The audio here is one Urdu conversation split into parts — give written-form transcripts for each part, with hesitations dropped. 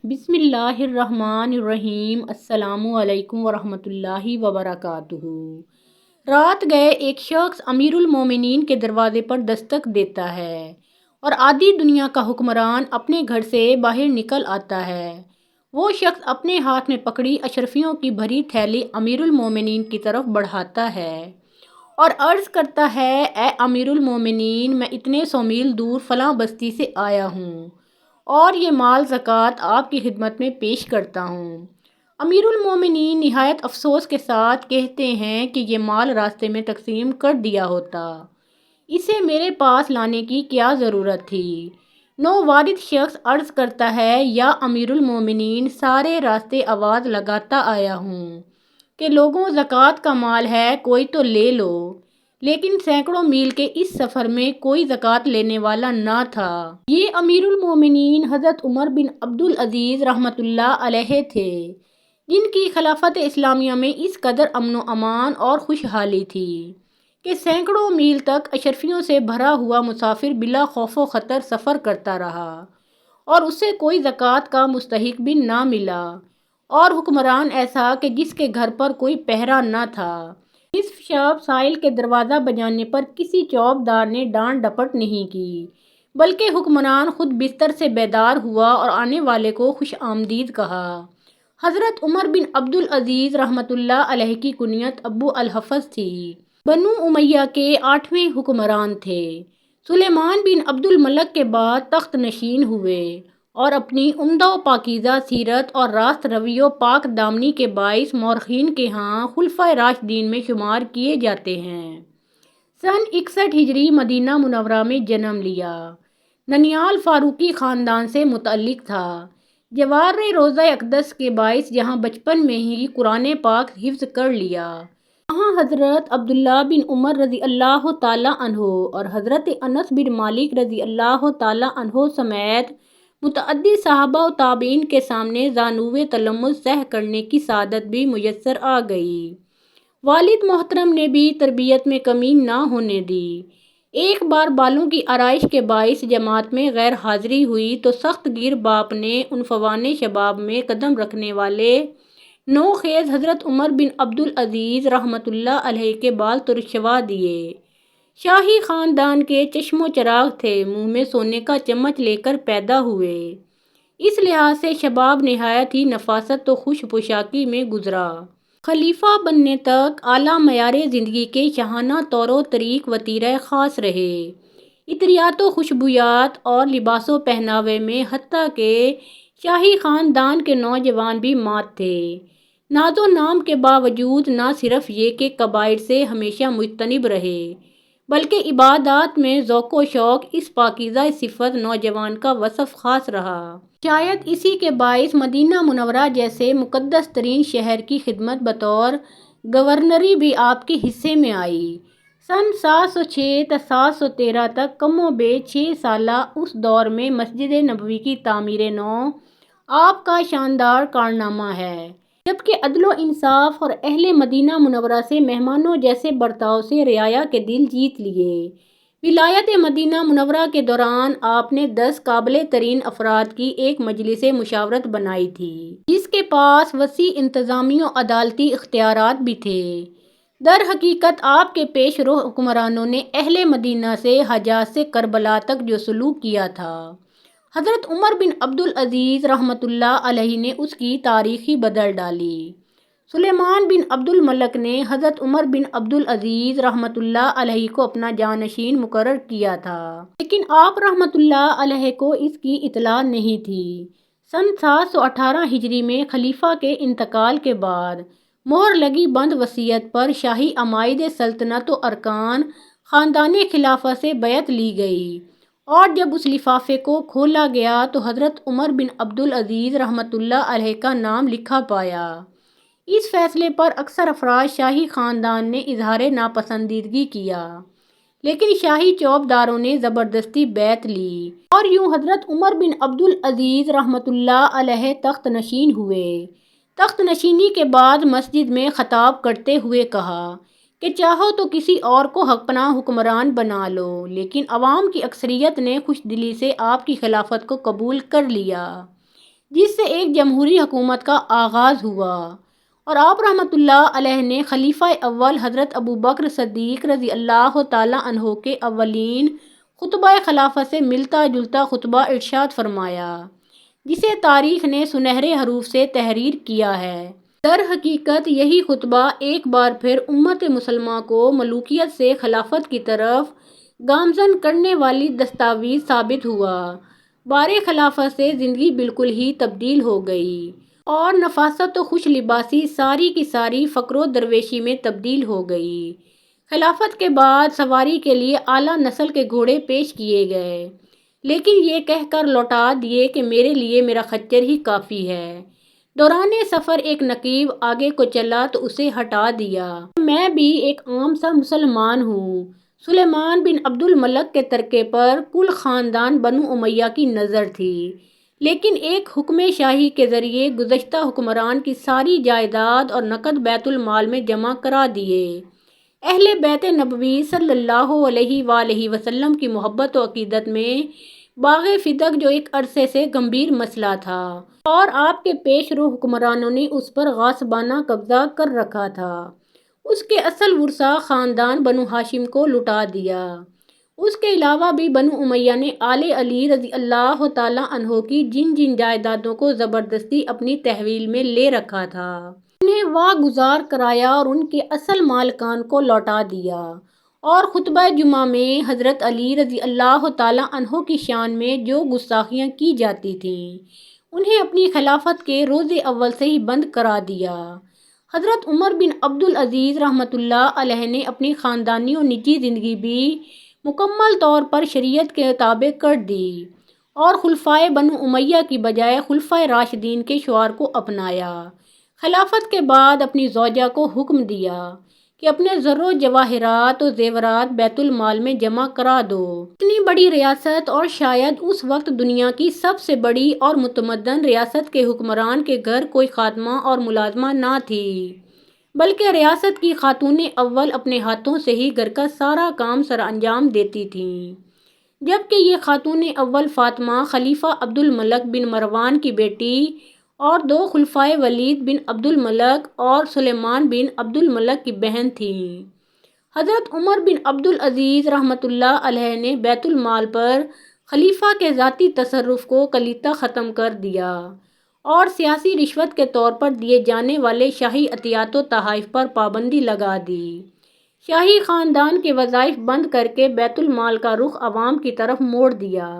بسم اللہ الرحمن الرحیم۔ السلام علیکم ورحمۃ اللہ وبرکاتہ۔ رات گئے ایک شخص امیر المومنین کے دروازے پر دستک دیتا ہے اور آدھی دنیا کا حکمران اپنے گھر سے باہر نکل آتا ہے۔ وہ شخص اپنے ہاتھ میں پکڑی اشرفیوں کی بھری تھیلی امیر المومنین کی طرف بڑھاتا ہے اور عرض کرتا ہے، اے امیر المومنین، میں اتنے 100 میل دور فلاں بستی سے آیا ہوں اور یہ مال زکوٰۃ آپ کی خدمت میں پیش کرتا ہوں۔ امیر المومنین نہایت افسوس کے ساتھ کہتے ہیں کہ یہ مال راستے میں تقسیم کر دیا ہوتا، اسے میرے پاس لانے کی کیا ضرورت تھی؟ نووارد شخص عرض کرتا ہے، یا امیر المومنین، سارے راستے آواز لگاتا آیا ہوں کہ لوگوں، زکوٰۃ کا مال ہے، کوئی تو لے لو، لیکن سینکڑوں میل کے اس سفر میں کوئی زکوٰۃ لینے والا نہ تھا۔ یہ امیر المومنین حضرت عمر بن عبدالعزیز رحمۃ اللہ علیہ تھے، جن کی خلافت اسلامیہ میں اس قدر امن و امان اور خوشحالی تھی کہ سینکڑوں میل تک اشرفیوں سے بھرا ہوا مسافر بلا خوف و خطر سفر کرتا رہا اور اسے کوئی زکوٰۃ کا مستحق بھی نہ ملا، اور حکمران ایسا کہ جس کے گھر پر کوئی پہرہ نہ تھا۔ نصف شب سائل کے دروازہ بجانے پر کسی چوبدار نے ڈانٹ ڈپٹ نہیں کی، بلکہ حکمران خود بستر سے بیدار ہوا اور آنے والے کو خوش آمدید کہا۔ حضرت عمر بن عبدالعزیز رحمۃ اللہ علیہ کی کنیت ابو الحفظ تھی۔ بنو امیہ کے 8ویں حکمران تھے۔ سلیمان بن عبد الملک کے بعد تخت نشین ہوئے اور اپنی عمدہ و پاکیزہ سیرت اور راست روی و پاک دامنی کے باعث مورخین کے ہاں خلفائے راشدین میں شمار کیے جاتے ہیں۔ سن 61 ہجری مدینہ منورہ میں جنم لیا۔ ننیال فاروقی خاندان سے متعلق تھا۔ جوار روضہ اقدس کے باعث جہاں بچپن میں ہی قرآن پاک حفظ کر لیا، وہاں حضرت عبداللہ بن عمر رضی اللہ تعالیٰ عنہ اور حضرت انس بن مالک رضی اللہ تعالیٰ عنہ سمیت متعدد صحابہ و تابعین کے سامنے زانوئے تلمذ سہ کرنے کی سعادت بھی میسر آ گئی۔ والد محترم نے بھی تربیت میں کمی نہ ہونے دی۔ ایک بار بالوں کی آرائش کے باعث جماعت میں غیر حاضری ہوئی تو سخت گیر باپ نے عنفوان شباب میں قدم رکھنے والے نوخیز حضرت عمر بن عبدالعزیز رحمۃ اللہ علیہ کے بال ترشوا دیے۔ شاہی خاندان کے چشم و چراغ تھے، منہ میں سونے کا چمچ لے کر پیدا ہوئے، اس لحاظ سے شباب نہایت ہی نفاست و خوش پوشاکی میں گزرا۔ خلیفہ بننے تک اعلیٰ معیار زندگی کے شاہانہ طور و طریق وتیرہ خاص رہے۔ عطریات و خوشبویات اور لباس و پہناوے میں حتیٰ کہ شاہی خاندان کے نوجوان بھی مات تھے۔ ناز و نام کے باوجود نہ صرف یہ کہ کبائر سے ہمیشہ مجتنب رہے، بلکہ عبادات میں ذوق و شوق، اس پاکیزہ صفت نوجوان کا وصف خاص رہا۔ شاید اسی کے باعث مدینہ منورہ جیسے مقدس ترین شہر کی خدمت بطور گورنری بھی آپ کے حصے میں آئی۔ سن 706 تا 713 تک کم و بیش 6 سالہ اس دور میں مسجد نبوی کی تعمیر نو آپ کا شاندار کارنامہ ہے، جبکہ عدل و انصاف اور اہل مدینہ منورہ سے مہمانوں جیسے برتاؤ سے رعایا کے دل جیت لیے۔ ولایت مدینہ منورہ کے دوران آپ نے 10 قابل ترین افراد کی ایک مجلس مشاورت بنائی تھی، جس کے پاس وسیع انتظامی و عدالتی اختیارات بھی تھے۔ در حقیقت آپ کے پیش رو حکمرانوں نے اہل مدینہ سے حجاز سے کربلا تک جو سلوک کیا تھا، حضرت عمر بن عبدالعزیز رحمۃ اللہ علیہ نے اس کی تاریخ ہی بدل ڈالی۔ سلیمان بن عبد الملک نے حضرت عمر بن عبدالعزیز رحمۃ اللہ علیہ کو اپنا جانشین مقرر کیا تھا، لیکن آپ رحمۃ اللہ علیہ کو اس کی اطلاع نہیں تھی۔ سن 718 ہجری میں خلیفہ کے انتقال کے بعد مہر لگی بند وصیت پر شاہی عمائد سلطنت و ارکان خاندان خلافہ سے بیعت لی گئی، اور جب اس لفافے کو کھولا گیا تو حضرت عمر بن عبدالعزیز رحمۃ اللہ علیہ کا نام لکھا پایا۔ اس فیصلے پر اکثر افراد شاہی خاندان نے اظہار ناپسندیدگی کیا، لیکن شاہی چوبداروں نے زبردستی بیعت لی، اور یوں حضرت عمر بن عبدالعزیز رحمۃ اللہ علیہ تخت نشین ہوئے۔ تخت نشینی کے بعد مسجد میں خطاب کرتے ہوئے کہا کہ چاہو تو کسی اور کو حق پناہ حکمران بنا لو، لیکن عوام کی اکثریت نے خوش دلی سے آپ کی خلافت کو قبول کر لیا۔ جس سے ایک جمہوری حکومت کا آغاز ہوا، اور آپ رحمۃ اللہ علیہ نے خلیفہ اول حضرت ابو بکر صدیق رضی اللہ تعالیٰ عنہ کے اولین خطبہ خلافت سے ملتا جلتا خطبہ ارشاد فرمایا، جسے تاریخ نے سنہرے حروف سے تحریر کیا ہے۔ در حقیقت یہی خطبہ ایک بار پھر امت مسلمہ کو ملوکیت سے خلافت کی طرف گامزن کرنے والی دستاویز ثابت ہوا۔ بار خلافت سے زندگی بالکل ہی تبدیل ہو گئی، اور نفاست و خوش لباسی ساری کی ساری فقر و درویشی میں تبدیل ہو گئی۔ خلافت کے بعد سواری کے لیے اعلیٰ نسل کے گھوڑے پیش کیے گئے، لیکن یہ کہہ کر لوٹا دیے کہ میرے لیے میرا خچر ہی کافی ہے۔ دوران سفر ایک نقیب آگے کو چلا تو اسے ہٹا دیا۔ میں بھی ایک عام سا مسلمان ہوں۔ سلیمان بن عبد الملک کے ترکے پر کل خاندان بنو امیہ کی نظر تھی، لیکن ایک حکم شاہی کے ذریعے گزشتہ حکمران کی ساری جائیداد اور نقد بیت المال میں جمع کرا دیے۔ اہل بیت نبوی صلی اللہ علیہ وآلہ وسلم کی محبت و عقیدت میں باغ فدق جو ایک عرصے سے گمبھیر مسئلہ تھا، اور آپ کے پیش رو حکمرانوں نے اس پر غاصبانہ قبضہ کر رکھا تھا، اس کے اصل ورثاء خاندان بنو ہاشم کو لٹا دیا۔ اس کے علاوہ بھی بنو امیہ نے آل علی رضی اللہ تعالیٰ عنہ کی جن جن جائیدادوں کو زبردستی اپنی تحویل میں لے رکھا تھا، انہیں واگزار کرایا اور ان کے اصل مالکان کو لوٹا دیا، اور خطبہ جمعہ میں حضرت علی رضی اللہ تعالیٰ عنہ کی شان میں جو گستاخیاں کی جاتی تھیں، انہیں اپنی خلافت کے روز اول سے ہی بند کرا دیا۔ حضرت عمر بن عبد العزیز رحمۃ اللہ علیہ نے اپنی خاندانی و نجی زندگی بھی مکمل طور پر شریعت کے تابع کر دی، اور خلفائے بنو امیہ کی بجائے خلفائے راشدین کے شعار کو اپنایا۔ خلافت کے بعد اپنی زوجہ کو حکم دیا کہ اپنے زر و جواہرات و زیورات بیت المال میں جمع کرا دو۔ اتنی بڑی ریاست، اور شاید اس وقت دنیا کی سب سے بڑی اور متمدن ریاست کے حکمران کے گھر کوئی خادمہ اور ملازمہ نہ تھی، بلکہ ریاست کی خاتون اول اپنے ہاتھوں سے ہی گھر کا سارا کام سر انجام دیتی تھیں، جبکہ یہ خاتون اول فاطمہ خلیفہ عبد الملک بن مروان کی بیٹی اور دو خلفائے ولید بن عبد الملک اور سلیمان بن عبد الملک کی بہن تھیں۔ حضرت عمر بن عبد العزیز رحمۃ اللہ علیہ نے بیت المال پر خلیفہ کے ذاتی تصرف کو کلیتہ ختم کر دیا، اور سیاسی رشوت کے طور پر دیے جانے والے شاہی عطیات و تحائف پر پابندی لگا دی۔ شاہی خاندان کے وظائف بند کر کے بیت المال کا رخ عوام کی طرف موڑ دیا۔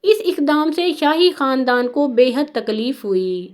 اس اقدام سے شاہی خاندان کو بے حد تکلیف ہوئی،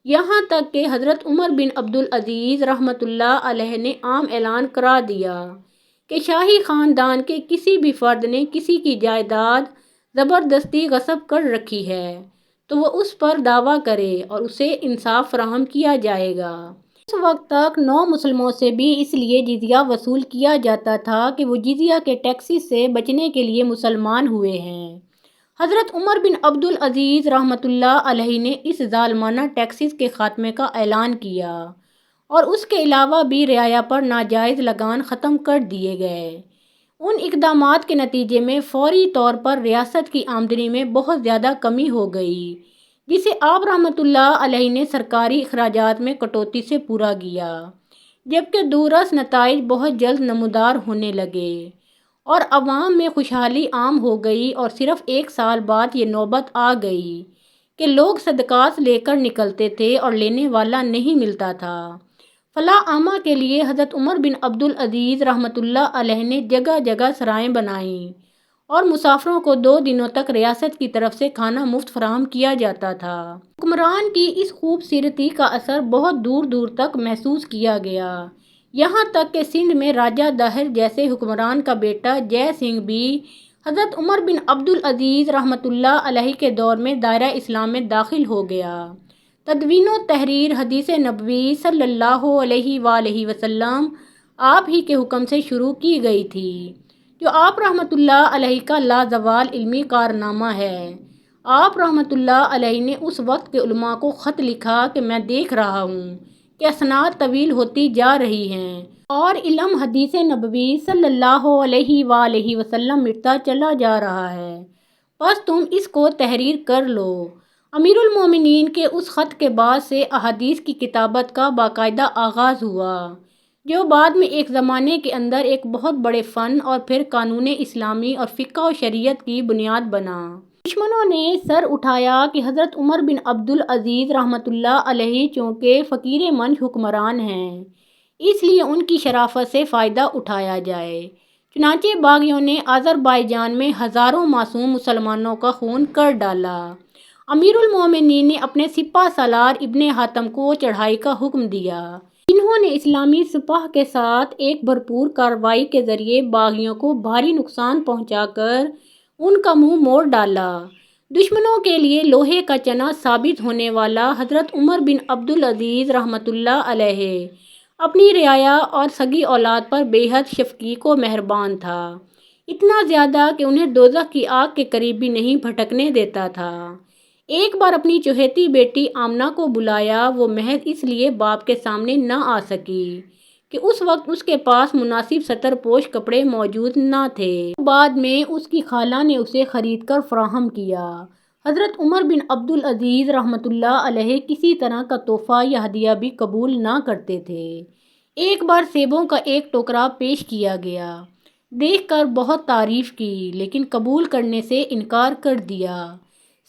یہاں تک کہ حضرت عمر بن عبد العزیز رحمۃ اللہ علیہ نے عام اعلان کرا دیا کہ شاہی خاندان کے کسی بھی فرد نے کسی کی جائیداد زبردستی غصب کر رکھی ہے تو وہ اس پر دعویٰ کرے اور اسے انصاف فراہم کیا جائے گا۔ اس وقت تک نو مسلموں سے بھی اس لیے جزیہ وصول کیا جاتا تھا کہ وہ جزیہ کے ٹیکسز سے بچنے کے لیے مسلمان ہوئے ہیں۔ حضرت عمر بن عبد العزیز رحمۃ اللہ علیہ نے اس ظالمانہ ٹیکسز کے خاتمے کا اعلان کیا، اور اس کے علاوہ بھی رعایا پر ناجائز لگان ختم کر دیے گئے۔ ان اقدامات کے نتیجے میں فوری طور پر ریاست کی آمدنی میں بہت زیادہ کمی ہو گئی، جسے آپ رحمۃ اللہ علیہ نے سرکاری اخراجات میں کٹوتی سے پورا کیا، جبکہ دورس نتائج بہت جلد نمودار ہونے لگے، اور عوام میں خوشحالی عام ہو گئی، اور صرف ایک سال بعد یہ نوبت آ گئی کہ لوگ صدقات لے کر نکلتے تھے اور لینے والا نہیں ملتا تھا۔ فلاح عامہ کے لیے حضرت عمر بن عبد العزیز رحمۃ اللہ علیہ نے جگہ جگہ سرائیں بنائیں، اور مسافروں کو 2 دنوں تک ریاست کی طرف سے کھانا مفت فراہم کیا جاتا تھا۔ حکمران کی اس خوبصورتی کا اثر بہت دور دور تک محسوس کیا گیا، یہاں تک کہ سندھ میں راجہ دہر جیسے حکمران کا بیٹا جے سنگھ بھی حضرت عمر بن عبد العزیز رحمۃ اللہ علیہ کے دور میں دائرہ اسلام میں داخل ہو گیا۔ تدوین و تحریر حدیث نبوی صلی اللہ علیہ وآلہ وسلم آپ ہی کے حکم سے شروع کی گئی تھی، جو آپ رحمۃ اللہ علیہ کا لازوال علمی کارنامہ ہے۔ آپ رحمۃ اللہ علیہ نے اس وقت کے علماء کو خط لکھا کہ میں دیکھ رہا ہوں کہ اسناد طویل ہوتی جا رہی ہیں، اور علم حدیث نبوی صلی اللہ علیہ وآلہ وسلم مٹتا چلا جا رہا ہے، بس تم اس کو تحریر کر لو۔ امیر المومنین کے اس خط کے بعد سے احادیث کی کتابت کا باقاعدہ آغاز ہوا، جو بعد میں ایک زمانے کے اندر ایک بہت بڑے فن اور پھر قانون اسلامی اور فقہ و شریعت کی بنیاد بنا۔ دشمنوں نے سر اٹھایا کہ حضرت عمر بن عبدالعزیز رحمۃ اللہ علیہ چونکہ فقیر منش حکمران ہیں، اس لیے ان کی شرافت سے فائدہ اٹھایا جائے۔ چنانچہ باغیوں نے آذربائیجان میں ہزاروں معصوم مسلمانوں کا خون کر ڈالا۔ امیر المومنین نے اپنے سپہ سالار ابن حاتم کو چڑھائی کا حکم دیا، جنہوں نے اسلامی سپاہ کے ساتھ ایک بھرپور کارروائی کے ذریعے باغیوں کو بھاری نقصان پہنچا کر ان کا منہ موڑ ڈالا۔ دشمنوں کے لیے لوہے کا چنا ثابت ہونے والا حضرت عمر بن عبدالعزیز رحمۃ اللہ علیہ اپنی رعایا اور سگی اولاد پر بے حد شفیق و مہربان تھا، اتنا زیادہ کہ انہیں دوزخ کی آگ کے قریب بھی نہیں بھٹکنے دیتا تھا۔ ایک بار اپنی چہیتی بیٹی آمنہ کو بلایا، وہ محض اس لیے باپ کے سامنے نہ آ سکی کہ اس وقت اس کے پاس مناسب ستر پوش کپڑے موجود نہ تھے۔ بعد میں اس کی خالہ نے اسے خرید کر فراہم کیا۔ حضرت عمر بن عبدالعزیز رحمۃ اللہ علیہ کسی طرح کا تحفہ یا ہدیہ بھی قبول نہ کرتے تھے۔ ایک بار سیبوں کا ایک ٹوکرا پیش کیا گیا، دیکھ کر بہت تعریف کی لیکن قبول کرنے سے انکار کر دیا۔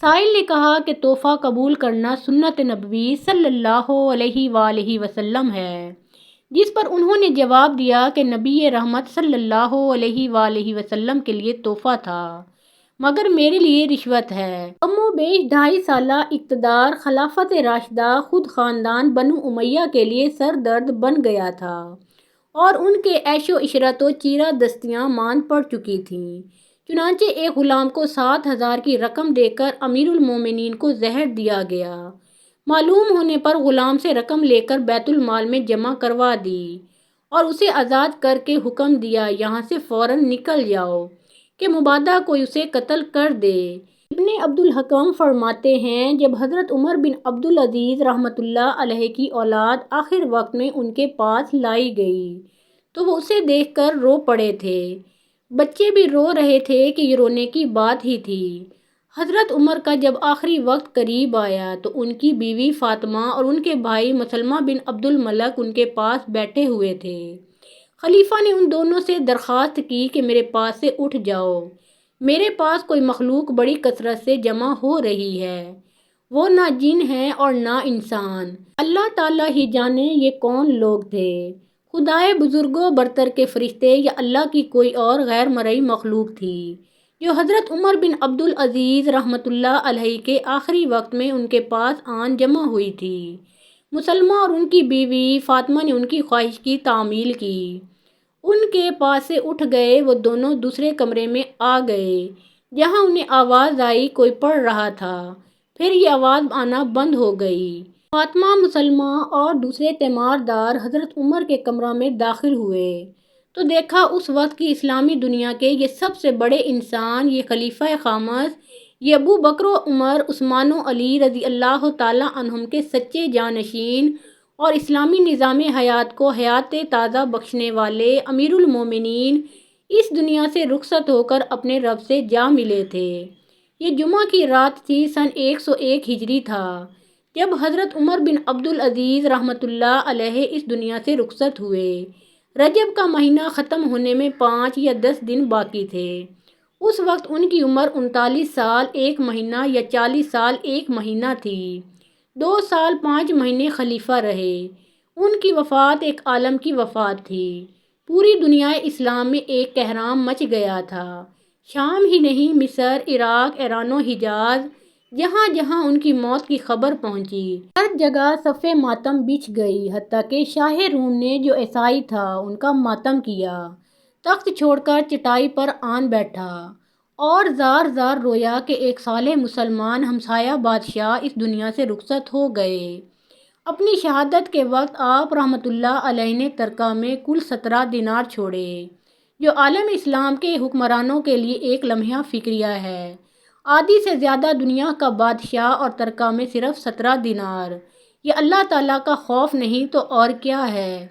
سائل نے کہا کہ تحفہ قبول کرنا سنت نبوی صلی اللہ علیہ وآلہ وسلم ہے، جس پر انہوں نے جواب دیا کہ نبی رحمت صلی اللہ علیہ وآلہ وسلم کے لیے تحفہ تھا، مگر میرے لیے رشوت ہے۔ کم و بیش 2.5 سالہ اقتدار خلافت راشدہ خود خاندان بنو امیہ کے لیے سر درد بن گیا تھا اور ان کے عیش و عشرت و چیرہ دستیاں مان پڑ چکی تھیں۔ چنانچہ ایک غلام کو 7,000 کی رقم دے کر امیر المومنین کو زہر دیا گیا۔ معلوم ہونے پر غلام سے رقم لے کر بیت المال میں جمع کروا دی اور اسے آزاد کر کے حکم دیا، یہاں سے فوراً نکل جاؤ کہ مبادا کوئی اسے قتل کر دے۔ ابن عبدالحکم فرماتے ہیں، جب حضرت عمر بن عبدالعزیز رحمۃ اللہ علیہ کی اولاد آخر وقت میں ان کے پاس لائی گئی تو وہ اسے دیکھ کر رو پڑے تھے۔ بچے بھی رو رہے تھے کہ یہ رونے کی بات ہی تھی۔ حضرت عمر کا جب آخری وقت قریب آیا تو ان کی بیوی فاطمہ اور ان کے بھائی مسلمہ بن عبد الملک ان کے پاس بیٹھے ہوئے تھے۔ خلیفہ نے ان دونوں سے درخواست کی کہ میرے پاس سے اٹھ جاؤ، میرے پاس کوئی مخلوق بڑی کثرت سے جمع ہو رہی ہے، وہ نہ جن ہیں اور نہ انسان، اللہ تعالیٰ ہی جانے یہ کون لوگ تھے، خدائے بزرگ و برتر کے فرشتے یا اللہ کی کوئی اور غیر مرئی مخلوق تھی جو حضرت عمر بن عبدالعزیز رحمۃ اللہ علیہ کے آخری وقت میں ان کے پاس آن جمع ہوئی تھی۔ مسلمہ اور ان کی بیوی فاطمہ نے ان کی خواہش کی تعمیل کی، ان کے پاس سے اٹھ گئے۔ وہ دونوں دوسرے کمرے میں آ گئے جہاں انہیں آواز آئی کوئی پڑھ رہا تھا، پھر یہ آواز آنا بند ہو گئی۔ فاطمہ، مسلمہ اور دوسرے تیماردار حضرت عمر کے کمرہ میں داخل ہوئے تو دیکھا اس وقت کی اسلامی دنیا کے یہ سب سے بڑے انسان، یہ خلیفہ خامس، یہ ابو بکر و عمر، عثمان و علی رضی اللہ تعالیٰ عنہم کے سچے جانشین اور اسلامی نظام حیات کو حیات تازہ بخشنے والے امیر المومنین، اس دنیا سے رخصت ہو کر اپنے رب سے جا ملے تھے۔ یہ جمعہ کی رات تھی، سن 101 ہجری تھا، جب حضرت عمر بن عبدالعزیز رحمۃ اللہ علیہ اس دنیا سے رخصت ہوئے۔ رجب کا مہینہ ختم ہونے میں 5 یا 10 دن باقی تھے۔ اس وقت ان کی عمر 39 سال 1 مہینہ یا 40 سال 1 مہینہ تھی۔ 2 سال 5 مہینے خلیفہ رہے۔ ان کی وفات ایک عالم کی وفات تھی۔ پوری دنیا اسلام میں ایک کہرام مچ گیا تھا۔ شام ہی نہیں، مصر، عراق، ایران و حجاز، جہاں جہاں ان کی موت کی خبر پہنچی، ہر جگہ صف ماتم بچھ گئی، حتیٰ کہ شاہ روم نے جو عیسائی تھا ان کا ماتم کیا، تخت چھوڑ کر چٹائی پر آن بیٹھا اور زار زار رویا کہ ایک صالح مسلمان ہمسایہ بادشاہ اس دنیا سے رخصت ہو گئے۔ اپنی شہادت کے وقت آپ رحمۃ اللہ علیہ نے ترکہ میں کل 17 دینار چھوڑے، جو عالم اسلام کے حکمرانوں کے لیے ایک لمحہ فکریہ ہے۔ آدھی سے زیادہ دنیا کا بادشاہ اور ترکہ میں صرف 17 دینار، یہ اللہ تعالیٰ کا خوف نہیں تو اور کیا ہے؟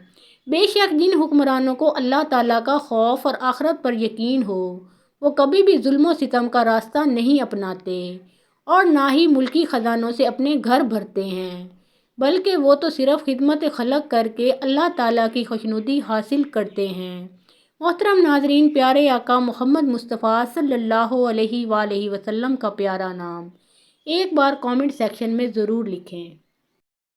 بے شک جن حکمرانوں کو اللہ تعالیٰ کا خوف اور آخرت پر یقین ہو، وہ کبھی بھی ظلم و ستم کا راستہ نہیں اپناتے اور نہ ہی ملکی خزانوں سے اپنے گھر بھرتے ہیں، بلکہ وہ تو صرف خدمت خلق کر کے اللہ تعالیٰ کی خوشنودی حاصل کرتے ہیں۔ محترم ناظرین، پیارے آقا محمد مصطفیٰ صلی اللہ علیہ وآلہ وسلم کا پیارا نام ایک بار کامنٹ سیکشن میں ضرور لکھیں۔